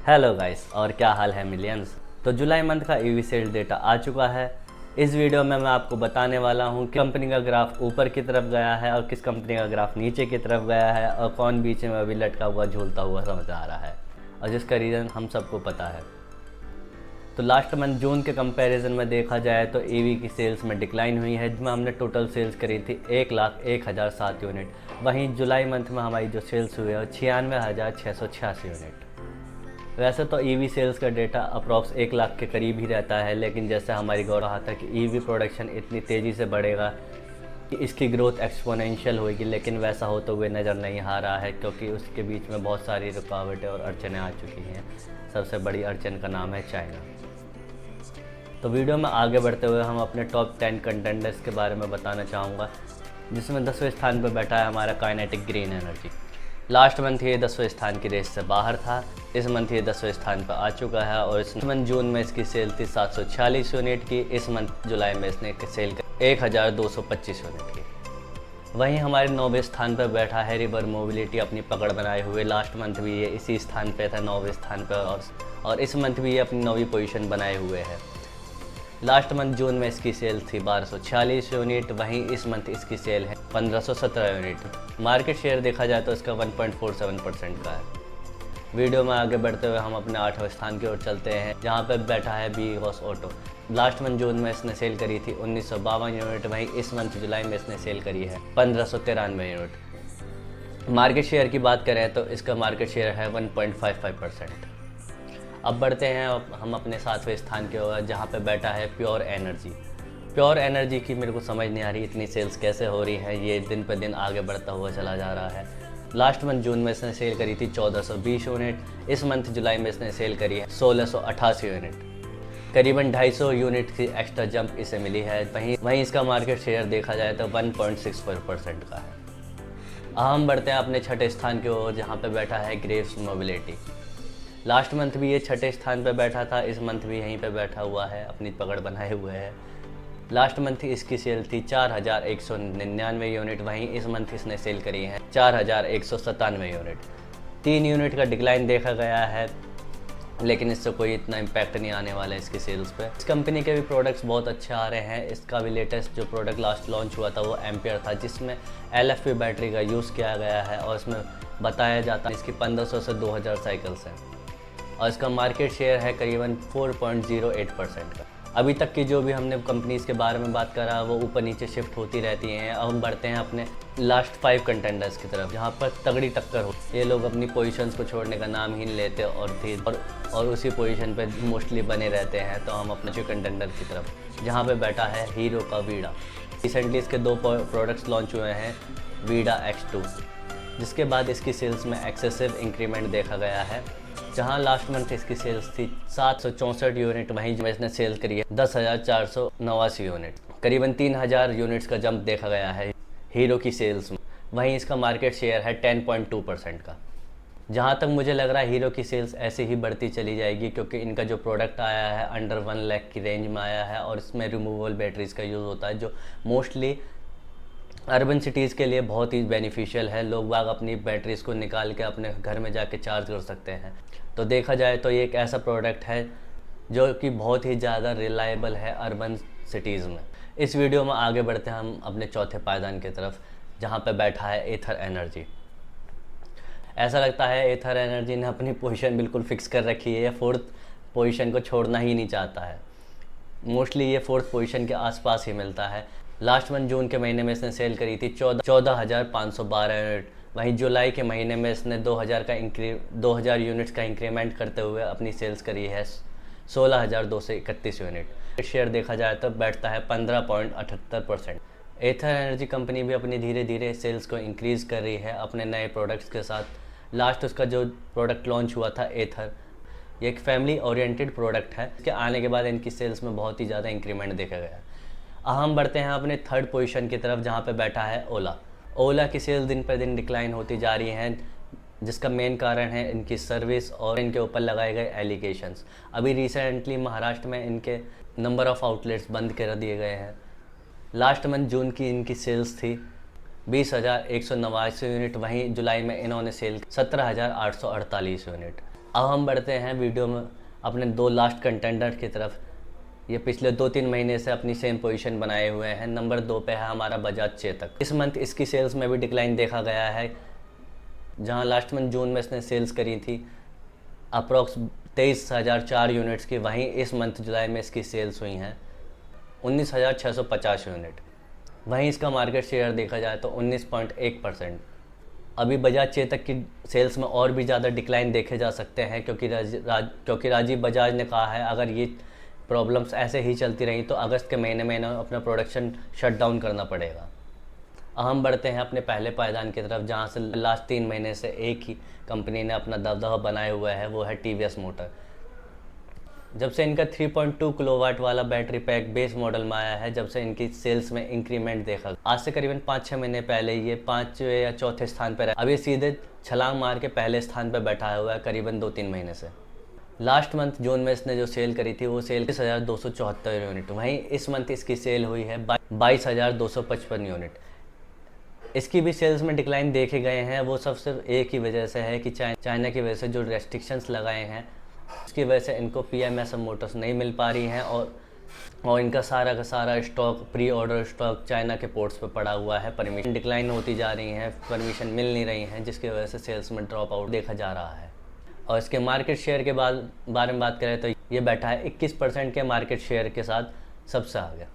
Hello guys, और क्या हाल है मिलियंस। तो जुलाई मंथ का ईवी सेल डेटा आ चुका है। इस वीडियो में मैं आपको बताने वाला हूं कि कंपनी का ग्राफ ऊपर की तरफ गया है और किस कंपनी का ग्राफ नीचे की तरफ गया है और कौन बीच में अभी लटका हुआ झूलता हुआ समझ आ रहा है, और जिसका रीज़न हम सबको पता है। तो लास्ट मंथ जून के कंपैरिजन में देखा जाए तो ईवी की सेल्स में डिक्लाइन हुई है, जिसमें हमने टोटल सेल्स करी थी 1,01,007 यूनिट। वहीं जुलाई मंथ में हमारी जो सेल्स हुई है वो 96,686 यूनिट। वैसे तो ईवी सेल्स का डेटा अप्रॉक्स 1 लाख के करीब ही रहता है, लेकिन जैसे हमारी गौर रहा था कि ईवी प्रोडक्शन इतनी तेज़ी से बढ़ेगा कि इसकी ग्रोथ एक्सपोनेंशियल होगी, लेकिन वैसा होते हुए नज़र नहीं आ रहा है, क्योंकि उसके बीच में बहुत सारी रुकावटें और अड़चनें आ चुकी हैं। सबसे बड़ी अड़चन का नाम है चाइना। तो वीडियो में आगे बढ़ते हुए हम अपने टॉप 10 कंटेंडर्स के बारे में बताना चाहूँगा, जिसमें 10वें स्थान पर बैठा है हमारा kinetic green energy. Last month ये 10वें स्थान की रेस से बाहर था। इस मंथ ये 10वें स्थान पर आ चुका है और इस मंथ जून में इसकी सेल थी 746 यूनिट की। इस मंथ जुलाई में इसने सेल 1,225 यूनिट की। वहीं हमारे 9वें स्थान पर बैठा है रिवर मोबिलिटी, अपनी पकड़ बनाए हुए। लास्ट मंथ भी ये इसी स्थान पे था, 9वें स्थान पर, और इस मंथ भी ये अपनी 9वीं पोजीशन बनाए हुए है। लास्ट मंथ जून में इसकी सेल थी 1246 यूनिट, वहीं इस मंथ इसकी सेल है 1517 यूनिट। मार्केट शेयर देखा जाए तो इसका 1.47% का है। वीडियो में आगे बढ़ते हुए हम अपने 8वें स्थान की ओर चलते हैं, जहां पर बैठा है बीगॉस ऑटो। लास्ट मंथ जून में इसने सेल करी थी 1952 यूनिट, वहीं इस मंथ जुलाई में इसने सेल करी है 1593 यूनिट। मार्केट शेयर की बात करें तो इसका मार्केट शेयर है 1.55%। अब बढ़ते हैं हम अपने 7वें स्थान की ओर, जहाँ पे बैठा है प्योर एनर्जी। प्योर एनर्जी की मेरे को समझ नहीं आ रही इतनी सेल्स कैसे हो रही हैं, ये दिन पर दिन आगे बढ़ता हुआ चला जा रहा है। लास्ट मंथ जून में इसने सेल करी थी 1420 यूनिट। इस मंथ जुलाई में इसने सेल करी है 1688 यूनिट। करीबन 250 यूनिट की एक्स्ट्रा जंप इसे मिली है। वहीं इसका मार्केट शेयर देखा जाए तो 1.64% का है। अब हम बढ़ते हैं अपने 6ठे स्थान की ओर, जहाँ पे बैठा है ग्रेव्स मोबिलिटी। लास्ट मंथ भी ये 6ठे स्थान पर बैठा था, इस मंथ भी यहीं पे बैठा हुआ है, अपनी पकड़ बनाए हुए है। लास्ट मंथ इसकी सेल थी 4,199 यूनिट, वहीं इस मंथ इसने सेल करी है 4,197 यूनिट। 3 यूनिट का डिक्लाइन देखा गया है, लेकिन इससे कोई इतना इम्पैक्ट नहीं आने वाला है इसकी सेल्स पे। इस कंपनी के भी प्रोडक्ट्स बहुत अच्छे आ रहे हैं। इसका भी लेटेस्ट जो प्रोडक्ट लास्ट लॉन्च हुआ था वो एम्पियर था, जिसमें LFP बैटरी का यूज़ किया गया है, और इसमें बताया जाता है इसकी 1500 से 2000 साइकिल्स हैं, और इसका मार्केट शेयर है करीबन 4.08% का। अभी तक की जो भी हमने कंपनीज़ के बारे में बात करा वो ऊपर नीचे शिफ्ट होती रहती हैं। अब हम बढ़ते हैं अपने लास्ट 5 कंटेंडर्स की तरफ, जहाँ पर तगड़ी टक्कर हो। ये लोग अपनी पोजीशंस को छोड़ने का नाम ही नहीं लेते और उसी पोजीशन पे मोस्टली बने रहते हैं। तो हम अपने कंटेंडर की तरफ, जहाँ पे बैठा है हीरो का वीडा। रिसेंटली इसके 2 प्रोडक्ट्स लॉन्च हुए हैं, वीडा X2, जिसके बाद इसकी सेल्स में एक्सेसिव इंक्रीमेंट देखा गया है। जहां लास्ट मंथ इसकी सेल्स थी 764 यूनिट, वहीं जो इसने सेल करी है 10,489 यूनिट। करीबन 3,000 यूनिट्स का जंप देखा गया है हीरो की सेल्स में। वहीं इसका मार्केट शेयर है 10.2% का। जहां तक मुझे लग रहा है हीरो की सेल्स ऐसे ही बढ़ती चली जाएगी, क्योंकि इनका जो प्रोडक्ट आया है अंडर 1 लाख की रेंज में आया है, और इसमें रिमूवेबल बैटरीज का यूज़ होता है, जो मोस्टली अर्बन सिटीज़ के लिए बहुत ही बेनिफिशियल है। लोग बाग अपनी बैटरीज को निकाल के अपने घर में जाके चार्ज कर सकते हैं। तो देखा जाए तो ये एक ऐसा प्रोडक्ट है जो कि बहुत ही ज़्यादा रिलायबल है अर्बन सिटीज़ में। इस वीडियो में आगे बढ़ते हैं हम अपने चौथे पायदान की तरफ, जहाँ पे बैठा है एथर एनर्जी। ऐसा लगता है एथर एनर्जी ने अपनी पोजीशन बिल्कुल फिक्स कर रखी है, 4th पोजीशन को छोड़ना ही नहीं चाहता है। मोस्टली ये 4th पोजीशन के आसपास ही मिलता है। लास्ट मंथ जून के महीने में इसने सेल करी थी 14,512 यूनिट। वहीं जुलाई के महीने में इसने 2,000 यूनिट्स का इंक्रीमेंट करते हुए अपनी सेल्स करी है 16,231 यूनिट। शेयर देखा जाए तो बैठता है 15.78%। एथर एनर्जी कंपनी भी अपनी धीरे धीरे सेल्स को इंक्रीज़ कर रही है अपने नए प्रोडक्ट्स के साथ। लास्ट उसका जो प्रोडक्ट लॉन्च हुआ था एथर, ये एक फैमिली ओरिएंटेड प्रोडक्ट है। इसके आने के बाद इनकी सेल्स में बहुत ही ज़्यादा इंक्रीमेंट देखा गया। हम बढ़ते हैं अपने 3rd पोजीशन की तरफ, जहाँ पे बैठा है ओला की सेल्स दिन पर दिन डिक्लाइन होती जा रही हैं, जिसका मेन कारण है इनकी सर्विस और इनके ऊपर लगाए गए एलिगेशंस। अभी रिसेंटली महाराष्ट्र में इनके नंबर ऑफ़ आउटलेट्स बंद कर दिए गए हैं। लास्ट मंथ जून की इनकी सेल्स थी 20,189 यूनिट, वहीं जुलाई में इन्होंने सेल 17,848 यूनिट। अब हम बढ़ते हैं वीडियो में अपने दो लास्ट कंटेंडर की तरफ। ये पिछले 2-3 महीने से अपनी सेम पोजीशन बनाए हुए हैं। नंबर 2 पे है हमारा बजाज चेतक। इस मंथ इसकी सेल्स में भी डिक्लाइन देखा गया है। जहां लास्ट मंथ जून में इसने सेल्स करी थी अप्रॉक्स 23,004 यूनिट्स की, वहीं इस मंथ जुलाई में इसकी सेल्स हुई हैं 19,650 यूनिट। वहीं इसका मार्केट शेयर देखा जाए तो 19.1%। अभी बजाज चेतक की सेल्स में और भी ज़्यादा डिक्लाइन देखे जा सकते हैं, क्योंकि राजीव बजाज ने कहा है अगर ये प्रॉब्लम्स ऐसे ही चलती रही तो अगस्त के महीने में इन्हें अपना प्रोडक्शन शट डाउन करना पड़ेगा। हम बढ़ते हैं अपने पहले पायदान की तरफ, जहां से लास्ट 3 महीने से एक ही कंपनी ने अपना दबदबा बनाए हुआ है, वो है टीवीएस मोटर। जब से इनका 3.2 किलोवाट वाला बैटरी पैक बेस मॉडल में आया है, जब से इनकी सेल्स में इंक्रीमेंट देखा, आज से करीबन 5-6 महीने पहले ये 5वें या चौथे स्थान पर है। अभी सीधे छलांग मार के पहले स्थान पर बैठा हुआ है करीबन 2-3 महीने से। लास्ट मंथ जून में इसने जो सेल करी थी वो सेल 22,274 यूनिट। वहीं इस मंथ इसकी सेल हुई है 22,255 यूनिट। इसकी भी सेल्स में डिक्लाइन देखे गए हैं। वो सब सिर्फ एक ही वजह से है कि चाइना की वजह से जो रेस्ट्रिक्शंस लगाए हैं उसकी वजह से इनको पीएमएसएम मोटर्स नहीं मिल पा रही हैं, और इनका सारा का सारा stock, pre order stock China के पोर्ट्स पे पड़ा हुआ है। परमिशन डिक्लाइन होती जा रही हैं, परमिशन मिल नहीं रही हैं, जिसकी वजह से सेल्स में ड्रॉप आउट देखा जा रहा है। और इसके मार्केट शेयर के बारे में बात करें तो ये बैठा है 21% के मार्केट शेयर के साथ सबसे आगे।